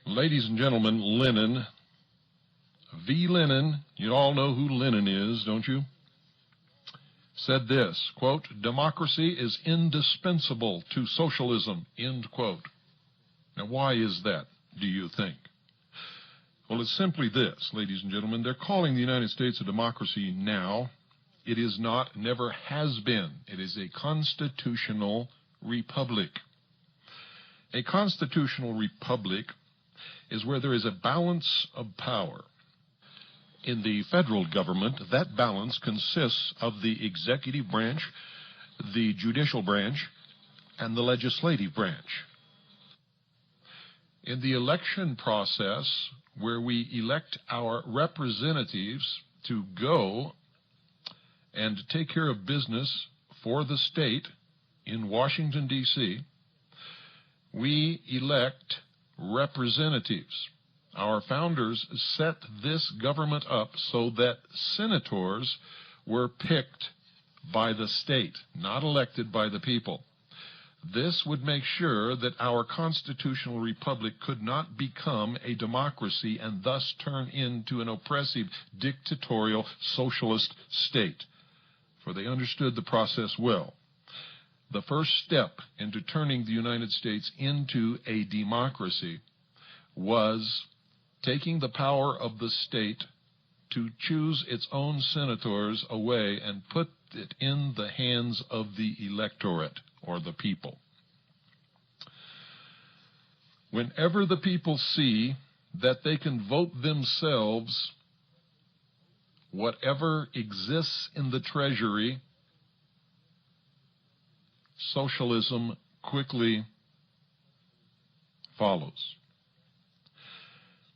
Ladies and gentlemen, Lenin, V. Lenin, you all know who Lenin is, don't you? Said this, quote, "Democracy is indispensable to socialism," end quote. Now, why is that, do you think? Well, it's simply this, ladies and gentlemen. They're calling the United States a democracy now. It is not, never has been. It is a constitutional republic. A constitutional republic is where there is a balance of power. In the federal government, that balance consists of the executive branch, the judicial branch, and the legislative branch. In the election process, where we elect our representatives to go and take care of business for the state in Washington, D.C., we elect representatives. Our founders set this government up so that senators were picked by the state, not elected by the people. This would make sure that our constitutional republic could not become a democracy and thus turn into an oppressive, dictatorial, socialist state. For they understood the process well. The first step into turning the United States into a democracy was taking the power of the state to choose its own senators away and put it in the hands of the electorate, or the people. Whenever the people see that they can vote themselves whatever exists in the treasury, socialism quickly follows.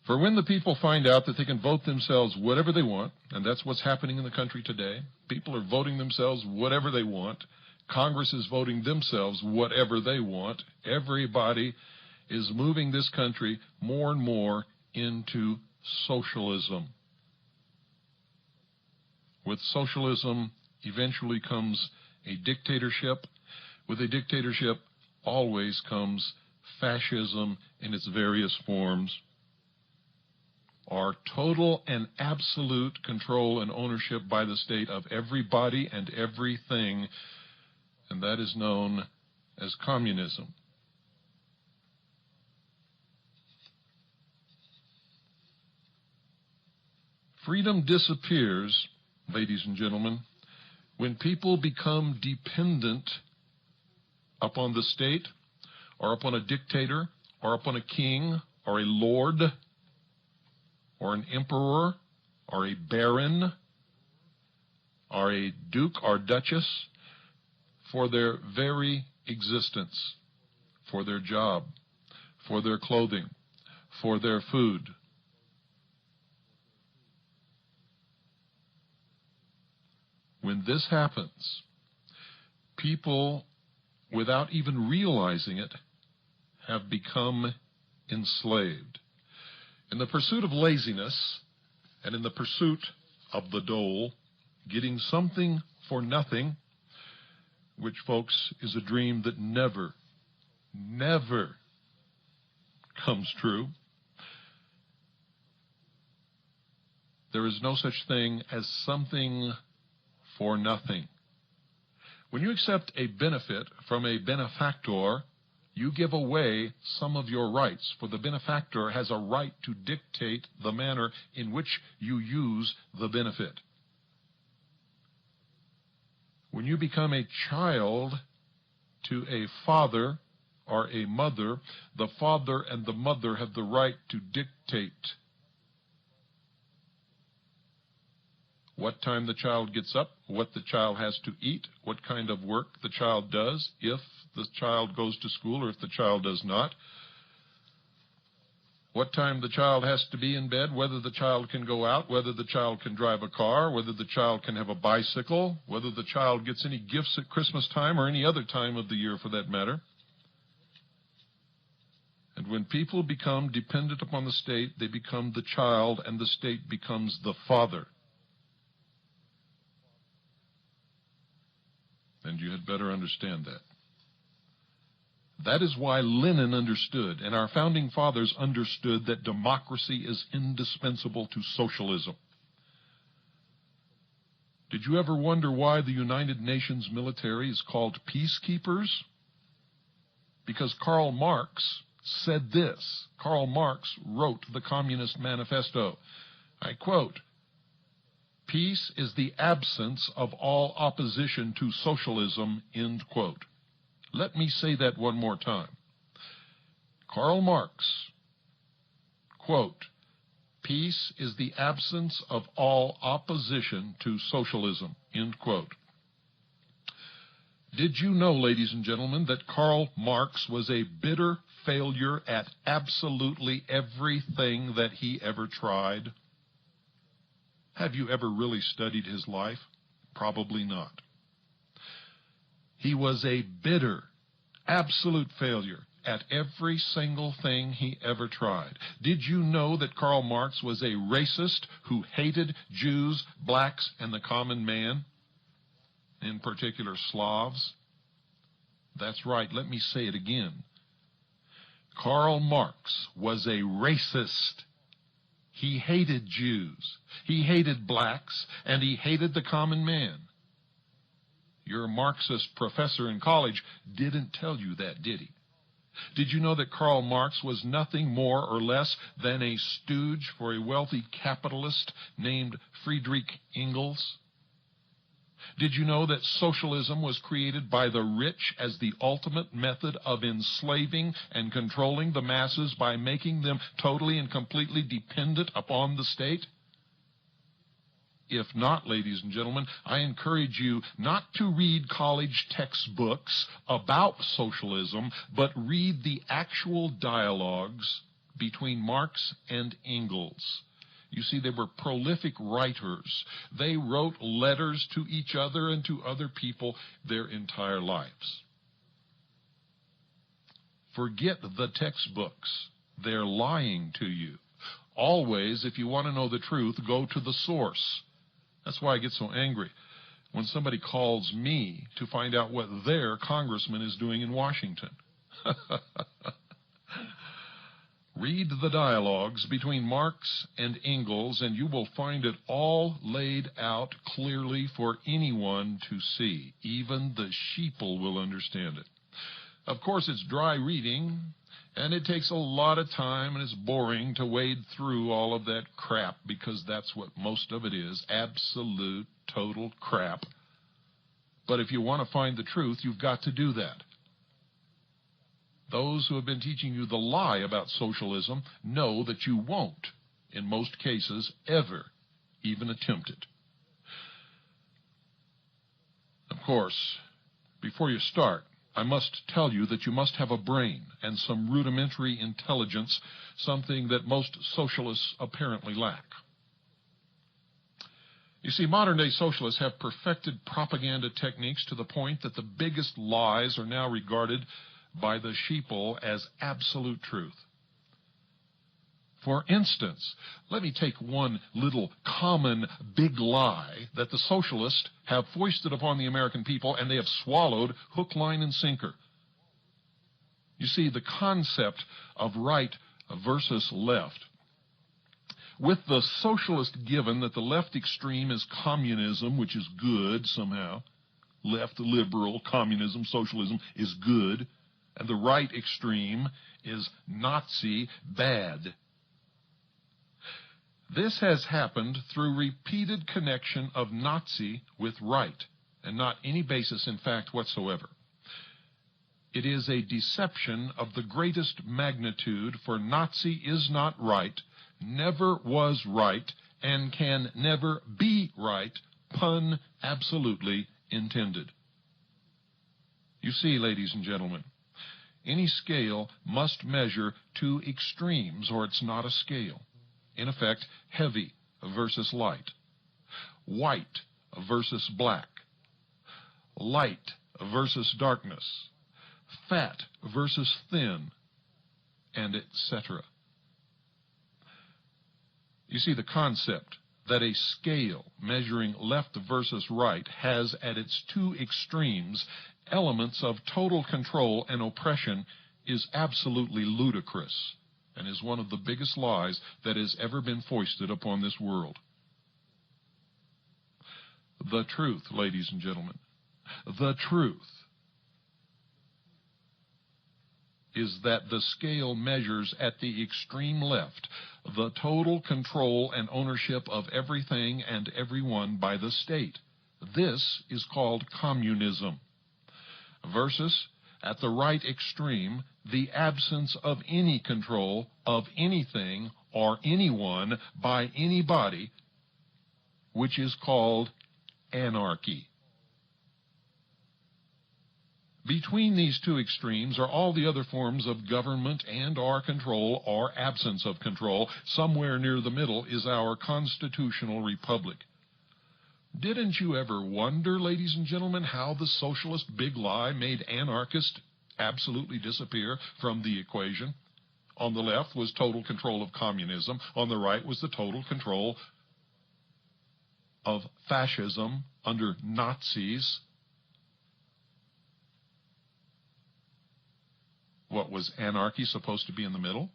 For when the people find out that they can vote themselves whatever they want, and that's what's happening in the country today, people are voting themselves whatever they want, Congress is voting themselves whatever they want, everybody is moving this country more and more into socialism. With socialism eventually comes a dictatorship. With a dictatorship always comes fascism in its various forms, or total and absolute control and ownership by the state of everybody and everything, and that is known as communism. Freedom disappears, ladies and gentlemen, when people become dependent upon the state, or upon a dictator, or upon a king, or a lord, or an emperor, or a baron, or a duke or duchess, for their very existence, for their job, for their clothing, for their food. When this happens, people, without even realizing it, have become enslaved. In the pursuit of laziness and in the pursuit of the dole, getting something for nothing, which, folks, is a dream that never, never comes true. There is no such thing as something for nothing. When you accept a benefit from a benefactor, you give away some of your rights, for the benefactor has a right to dictate the manner in which you use the benefit. When you become a child to a father or a mother, the father and the mother have the right to dictate what time the child gets up, what the child has to eat, what kind of work the child does, if the child goes to school or if the child does not, what time the child has to be in bed, whether the child can go out, whether the child can drive a car, whether the child can have a bicycle, whether the child gets any gifts at Christmas time or any other time of the year for that matter. And when people become dependent upon the state, they become the child, and the state becomes the father. And you had better understand that. That is why Lenin understood, and our founding fathers understood, that democracy is indispensable to socialism. Did you ever wonder why the United Nations military is called peacekeepers? Because Karl Marx said this. Karl Marx wrote the Communist Manifesto. I quote, "Peace is the absence of all opposition to socialism," end quote. Let me say that one more time. Karl Marx, quote, "Peace is the absence of all opposition to socialism," end quote. Did you know, ladies and gentlemen, that Karl Marx was a bitter failure at absolutely everything that he ever tried? Have you ever really studied his life? Probably not. He was a bitter, absolute failure at every single thing he ever tried. Did you know that Karl Marx was a racist who hated Jews, blacks, and the common man, in particular Slavs? That's right, let me say it again. Karl Marx was a racist. He hated Jews, he hated blacks, and he hated the common man. Your Marxist professor in college didn't tell you that, did he? Did you know that Karl Marx was nothing more or less than a stooge for a wealthy capitalist named Friedrich Engels? Did you know that socialism was created by the rich as the ultimate method of enslaving and controlling the masses by making them totally and completely dependent upon the state? If not, ladies and gentlemen, I encourage you not to read college textbooks about socialism, but read the actual dialogues between Marx and Engels. You see, they were prolific writers. They wrote letters to each other and to other people their entire lives. Forget the textbooks. They're lying to you. Always, if you want to know the truth, go to the source. That's why I get so angry when somebody calls me to find out what their congressman is doing in Washington. Read the dialogues between Marx and Engels, and you will find it all laid out clearly for anyone to see. Even the sheeple will understand it. Of course, it's dry reading, and it takes a lot of time, and it's boring to wade through all of that crap, because that's what most of it is, absolute, total crap. But if you want to find the truth, you've got to do that. Those who have been teaching you the lie about socialism know that you won't, in most cases, ever even attempt it. Of course, before you start, I must tell you that you must have a brain and some rudimentary intelligence, something that most socialists apparently lack. You see, modern-day socialists have perfected propaganda techniques to the point that the biggest lies are now regarded by the sheeple as absolute truth. For instance, let me take one little common big lie that the socialists have foisted upon the American people, and they have swallowed hook, line, and sinker. You see, the concept of right versus left. With the socialist given that the left extreme is communism, which is good somehow, left, liberal, communism, socialism is good, and the right extreme is Nazi, bad. This has happened through repeated connection of Nazi with right, and not any basis in fact whatsoever. It is a deception of the greatest magnitude, for Nazi is not right, never was right, and can never be right, pun absolutely intended. You see, ladies and gentlemen, any scale must measure two extremes, or it's not a scale. In effect, heavy versus light, white versus black, light versus darkness, fat versus thin, and etc. You see, the concept that a scale measuring left versus right has at its two extremes elements of total control and oppression is absolutely ludicrous and is one of the biggest lies that has ever been foisted upon this world. The truth, ladies and gentlemen, the truth is that the scale measures at the extreme left the total control and ownership of everything and everyone by the state. This is called communism. Versus, at the right extreme, the absence of any control of anything or anyone by anybody, which is called anarchy. Between these two extremes are all the other forms of government and or control or absence of control. Somewhere near the middle is our constitutional republic. Didn't you ever wonder, ladies and gentlemen, how the socialist big lie made anarchists absolutely disappear from the equation? On the left was total control of communism. On the right was the total control of fascism under Nazis. What was anarchy supposed to be in the middle?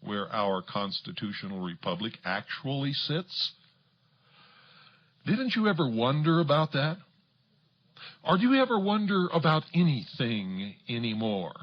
Where our constitutional republic actually sits? Didn't you ever wonder about that? Or do you ever wonder about anything anymore?